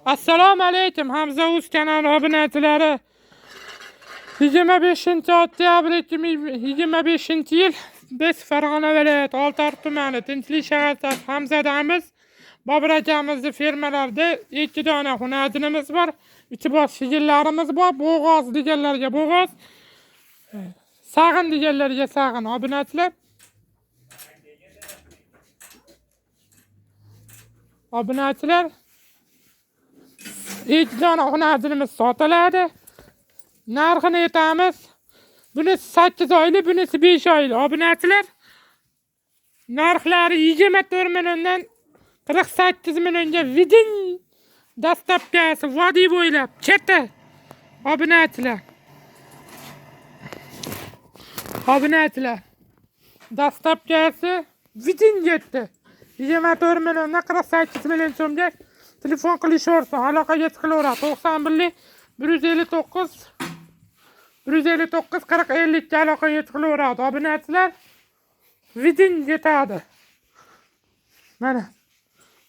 Assalomu alaykum Hamza Uz kanali obunachilari. 25-oktyabr 2025-yil biz Farg'ona viloyati Oltiariq tumani Tinchlik shahar Hamzadamiz. Bobur akamizning fermalarida 2 dona xonadonimiz bor. 3 bosh sigirlarimiz bor. Bo'g'oz deganlarga bo'g'oz, sag'in deganlarga sag'in obunachilar. Obunachilar 2 dona xonadonimiz sotiladi. Narxini aytamiz. Bunisi 8 oylik, bunisi 5 oylik. Obunachilar narxlari 24 milliondan 48 millionga vidin dastlabkasi vodiy bo'ylab cheti. Obunachilar dastlabkasi vidin yetdi. 24 milliondan 48 million so'mga telefon qilishaversa, aloqaga chiqilaveradi. 91 159 40 50 ga aloqaga chiqilaveradi. Obunachilar vidin yetadi. Mana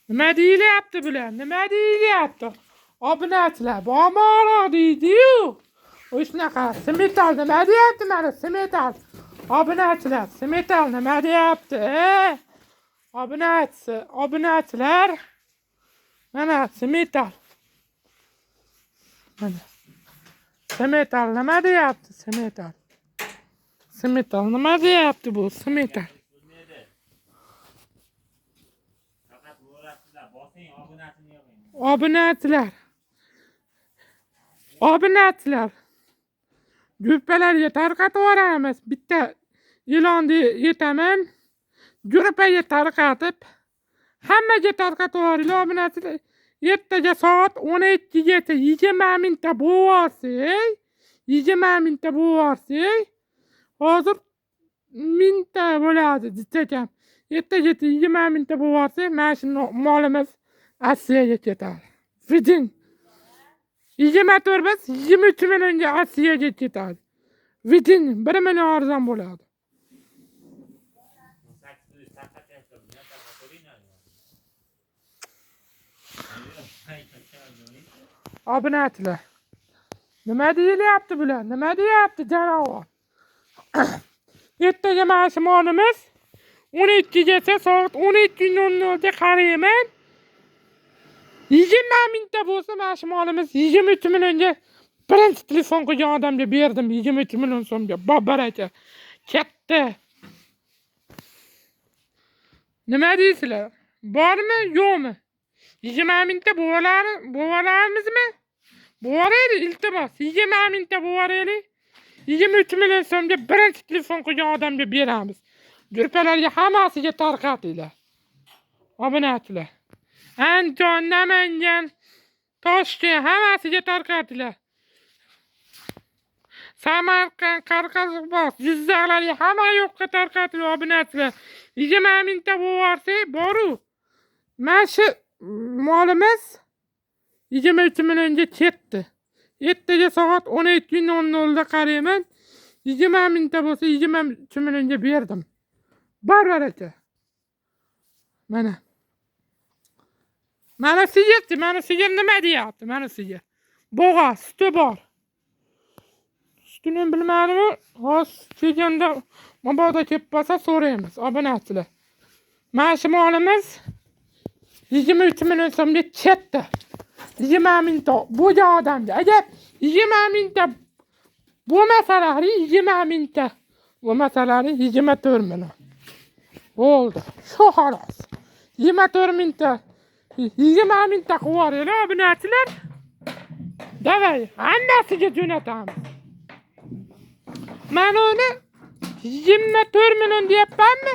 nima deyilyapti bular? Nima deyilyapti? Obunachilar bomoro deydi-yu. O'shnaqa smetal nima deyapti mana smetal? Obunachilar smetal nima deyapti? Obunachilar mana smetal. Mana smetal nima deyapti? Smetal nima deyapti bu? Smetal. Obunachilar gruppalarga tarqatib yuboramiz. Bitta e'lonni yetaman. Gruppaga tarqatib hammaga tarqatib yuboringlar obunachilar. Ertaga soat 12 gacha 20 mingta bo'lsa, 20 mingta bo'lsa, hozir mingta bo'ladi dechakam. Ertaga 20 mingta bo'lsa, mana shu molimiz Asiyaga ketadi. Vidin 24 biz 23 millionga Asiyaga ketadi. Vidin 1 million arzon bo'ladi. Obunachilar nima deyilyapti bular? Nima deyapti janob? Ertaga mana shu molimiz 12 gacha soat 12:00 ga qarayman. 20 mingta bo'lsa mana shu molimiz 23 millionga birinchi telefon qilgan odamga berdim. 23 million so'mga. Bobur aka. Katta. Nima deysizlar? Bormi, yo'qmi? 20 mingta bo'varamizmi? Bo'varaylik iltimos. 20 mingta bo'varaylik. 23 million so'mga birinchi telefon qilgan odamga beramiz. Gruppalarga hammasiga tarqatinglar. Obunachilar. Andijon, Namangan, Toshkent hammasiga tarqatinglar. Samarqand, Qoraqalpoq, Jizzaxlarga hamma yoqqa tarqatinglar obunachilar. 20 mingta bo'lsa, boru. Mana shu molimiz 23 millionga ketdi. Ertaga soat 12:00 da qarayman. 20 mingta bo'lsa 23 millionga berdim. Bobur aka. Mana sigir nima deyapti? Mana sigir. Bo'g'oz, suti bor. Sutini bilmadim. Hozir kelganda mabodo kelib qolsa so'raymiz obunachilar. Mana shu molimiz 23 million so'mga ketdi. 20 mingta bo'lgan odamga. Agar 20 mingta bo'lmasalari 20 mingta bo'lmasalari 24 million. Bo'ldi. Shu xolos. 24 mingta 20 mingta qilib obunachilar. Davay, hammasiga jo'natamiz. Mana uni 24 million deyapmanmi?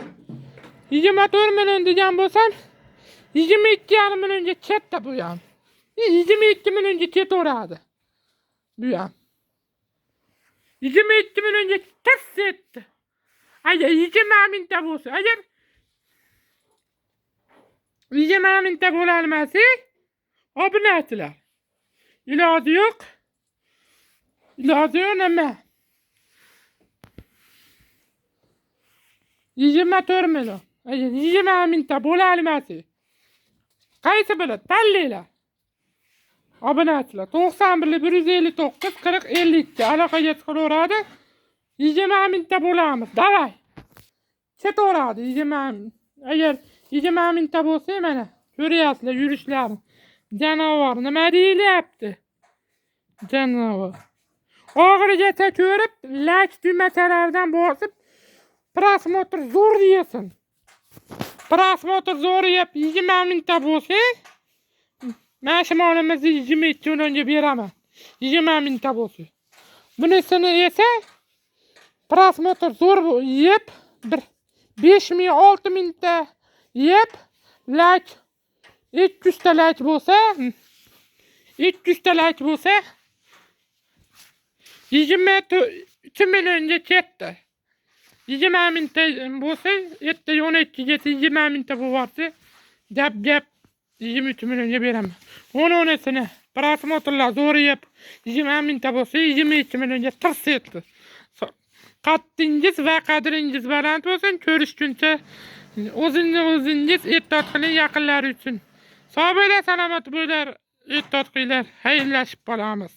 24 million degan bo'lsam 22,5 millionga ketdi bu ham. 22 millionga ketaveradi. Bu ham. 22 millionga ketdi. Agar 20 mingta bo'lsa, agar 20 mingta bo'lalmasa, obunachilar. Iloji yo'q nima? 24 million. Agar 20 mingta bo'lalmasa, qaysi biladi? Tanlaylar. Obunachilar 91 159 40 52 aloqaga chiqaveradi. 20 mingta bo'lamiz. Davay. Ketaveradi 20 ming. Agar 20 mingta bo'lsa, mana ko'ryapsizlar yurishlarini. Janovar nima deyilyapti? Janovar. Og'rigacha ko'rib, like tugmachalaridan bosib, prosmotr zo'r desin. Prosmotr zo'r yeb 20 mingta bo'lsa, men shimolimizni 22 millionga beraman. 20 mingta bo'lsa. Bunisini esa prosmotr zo'r yeb, bir 5 ming 6 mingta yeb, like 200 ta like bo'lsa, 200 ta like bo'lsa 22 millionga ketdi. 20 mingta bo'lsa, erta 12 ga 20 mingta bo'lsa, gap 23 millionga beraman. Onisini prosmotrlar zo'r yeb 20 mingta bo'lsa, 22 millionga tirs etdi. Qattingiz va qadringiz baland bo'lsin. Ko'rishguncha o'zingiz e'tibor qiling yaqinlar uchun. Sog' bo'lar, salomat bo'lar, e'tibor qilinglar. Xayrlashib qolamiz.